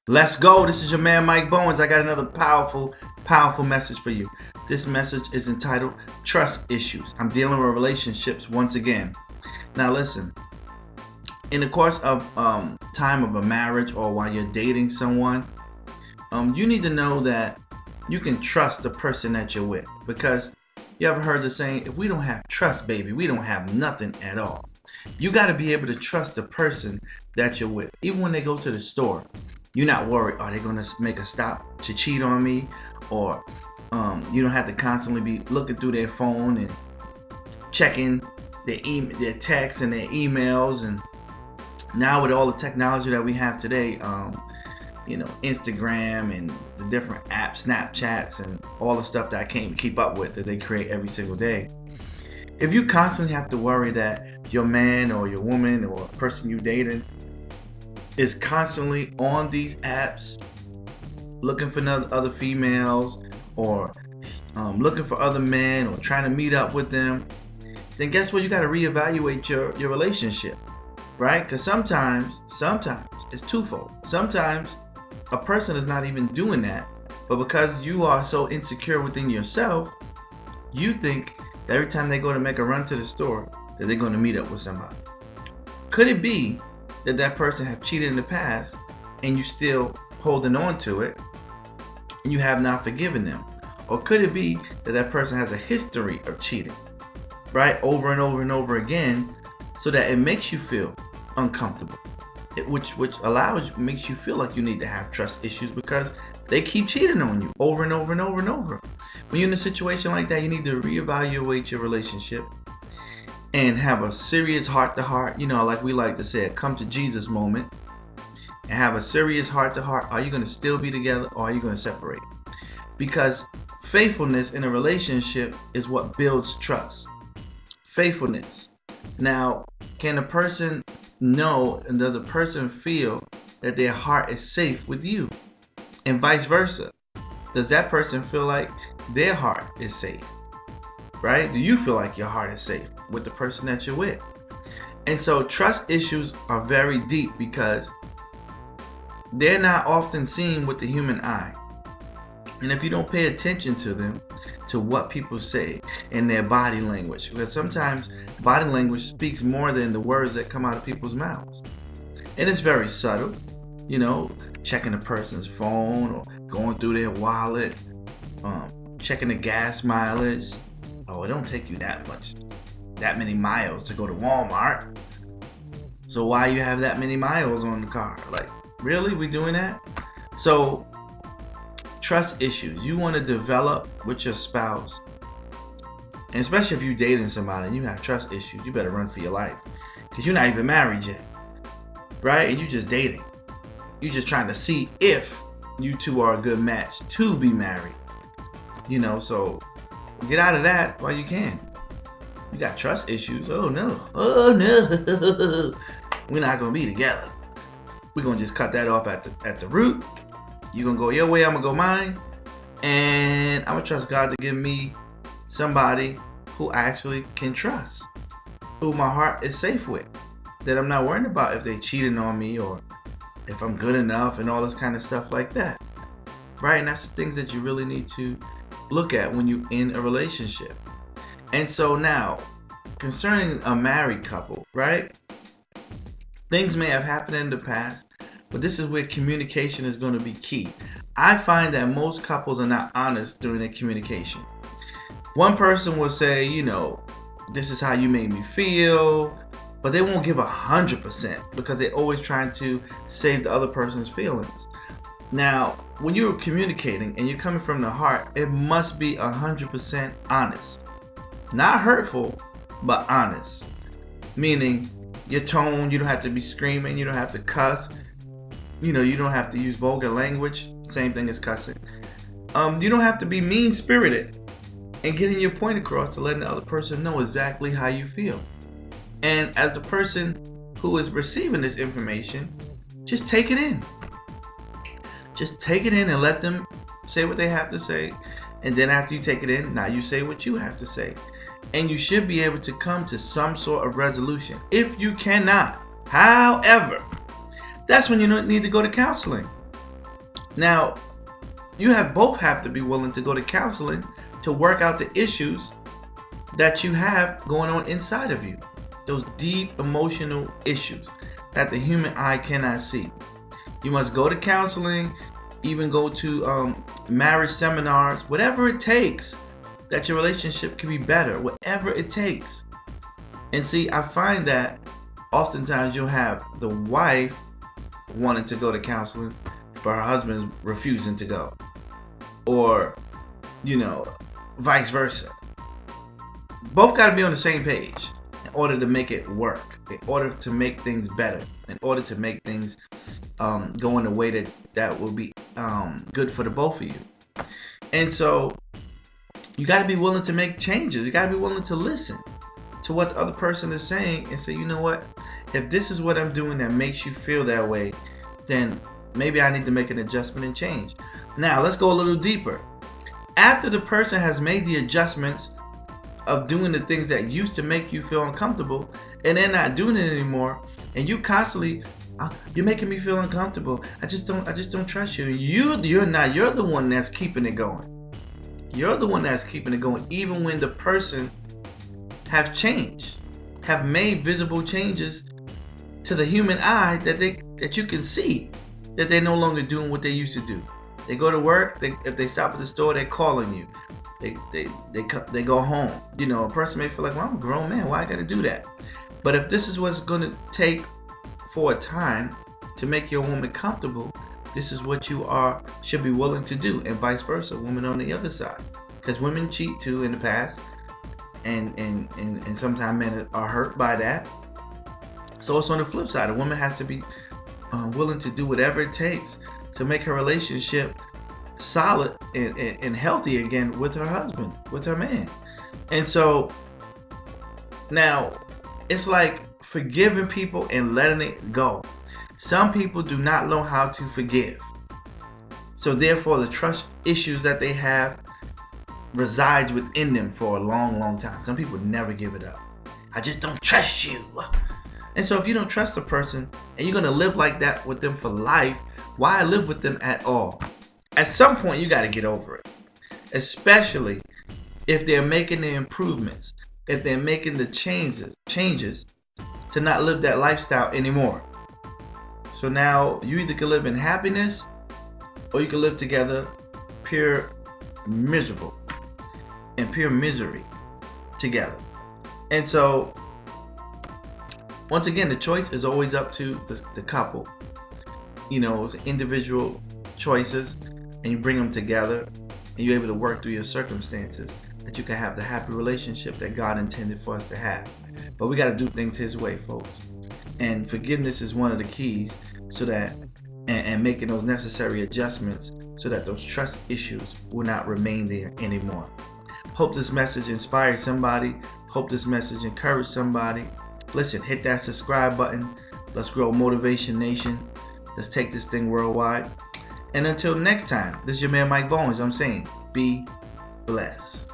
Let's go. This is your man Mike Bowens. I got another powerful message for you. This message is entitled Trust Issues. I'm dealing with relationships once again. Now listen, in the course of time of a marriage or while you're dating someone, you need to know that you can trust the person that you're with. Because you ever heard the saying, if we don't have trust, baby, we don't have nothing at all. You got to be able to trust the person that you're with. Even when they go to the store, you're not worried, are they going to make a stop to cheat on me? Or you don't have to constantly be looking through their phone and checking their texts and their emails. And now with all the technology that we have today, Instagram and the different apps, Snapchats, and all the stuff that I can't even keep up with that they create every single day. If you constantly have to worry that your man or your woman or a person you dating is constantly on these apps looking for other females or looking for other men or trying to meet up with them, then guess what? You got to reevaluate your relationship, right? Because sometimes it's twofold. Sometimes a person is not even doing that, but because you are so insecure within yourself, you think that every time they go to make a run to the store that they're going to meet up with somebody. Could it be that person have cheated in the past and you still holding on to it and you have not forgiven them? Or could it be that person has a history of cheating, right, over and over and over again, so that it makes you feel uncomfortable, which makes you feel like you need to have trust issues because they keep cheating on you over and over and over and over. When you're in a situation like that, you need to reevaluate your relationship and have a serious heart-to-heart, like we like to say, a come to Jesus moment, and have a serious heart-to-heart. Are you going to still be together or are you going to separate? Because faithfulness in a relationship is what builds trust. Faithfulness. Now, can a person know and does a person feel that their heart is safe with you? And vice versa. Does that person feel like their heart is safe? Right? Do you feel like your heart is safe with the person that you're with? And so trust issues are very deep because they're not often seen with the human eye. And if you don't pay attention to them, to what people say in their body language, because sometimes body language speaks more than the words that come out of people's mouths. And it's very subtle, checking a person's phone or going through their wallet, checking the gas mileage. Oh, it don't take you that many miles to go to Walmart. So why you have that many miles on the car? Like, really? We doing that? So trust issues you want to develop with your spouse, and especially if you're dating somebody and you have trust issues, you better run for your life, because you're not even married yet, right? And you're just dating. You're just trying to see if you two are a good match to be married, so get out of that while you can. You got trust issues. Oh no, we're not gonna be together. We're gonna just cut that off at the root. You're gonna go your way, I'm gonna go mine, and I'm gonna trust God to give me somebody who I actually can trust, who my heart is safe with, that I'm not worried about if they cheating on me or if I'm good enough and all this kind of stuff like that, right? And that's the things that you really need to look at when you're in a relationship. And so now, concerning a married couple, right? Things may have happened in the past, but this is where communication is going to be key. I find that most couples are not honest during their communication. One person will say, this is how you made me feel, but they won't give 100% because they're always trying to save the other person's feelings. Now, when you're communicating and you're coming from the heart, it must be 100% honest. Not hurtful, but honest. Meaning, your tone, you don't have to be screaming, you don't have to cuss. You don't have to use vulgar language. Same thing as cussing. You don't have to be mean-spirited and getting your point across to letting the other person know exactly how you feel. And as the person who is receiving this information, just take it in. Just take it in and let them say what they have to say. And then after you take it in, now you say what you have to say. And you should be able to come to some sort of resolution. If you cannot, however, that's when you need to go to counseling. Now, you both have to be willing to go to counseling to work out the issues that you have going on inside of you. Those deep emotional issues that the human eye cannot see. You must go to counseling, even go to marriage seminars, whatever it takes that your relationship can be better, whatever it takes. And see, I find that oftentimes you'll have the wife wanting to go to counseling, but her husband's refusing to go. Or, vice versa. Both got to be on the same page in order to make it work, in order to make things better, in order to make things go in a way that will be good for the both of you. And so you got to be willing to make changes. You got to be willing to listen to what the other person is saying and say, you know what, if this is what I'm doing that makes you feel that way, then maybe I need to make an adjustment and change. Now let's go a little deeper. After the person has made the adjustments of doing the things that used to make you feel uncomfortable, and they're not doing it anymore, and you constantly, you're making me feel uncomfortable. I just don't trust you. You're the one that's keeping it going. You're the one that's keeping it going, even when the person have changed, have made visible changes to the human eye that you can see that they're no longer doing what they used to do. They go to work. If they stop at the store, they're calling you. They go home. A person may feel like, well, I'm a grown man. Why I got to do that? But if this is what's going to take for a time to make your woman comfortable, this is what you should be willing to do, and vice versa. Women on the other side, because women cheat too in the past, and sometimes men are hurt by that. So it's on the flip side. A woman has to be willing to do whatever it takes to make her relationship solid and healthy again with her husband, with her man. And so now it's like forgiving people and letting it go. Some people do not know how to forgive. So therefore the trust issues that they have resides within them for a long, long time. Some people never give it up. I just don't trust you. And so if you don't trust a person and you're going to live like that with them for life, why live with them at all? At some point, you got to get over it. Especially if they're making the improvements, if they're making the changes to not live that lifestyle anymore. So now you either can live in happiness or you can live together pure miserable and pure misery together. And so once again, the choice is always up to the couple. It's individual choices, and you bring them together, and you're able to work through your circumstances that you can have the happy relationship that God intended for us to have. But we got to do things His way, folks. And forgiveness is one of the keys, so that and making those necessary adjustments so that those trust issues will not remain there anymore. Hope this message inspired somebody. Hope this message encouraged somebody. Listen, hit that subscribe button. Let's grow Motivation Nation. Let's take this thing worldwide. And until next time, this is your man Mike Bowens. I'm saying, be blessed.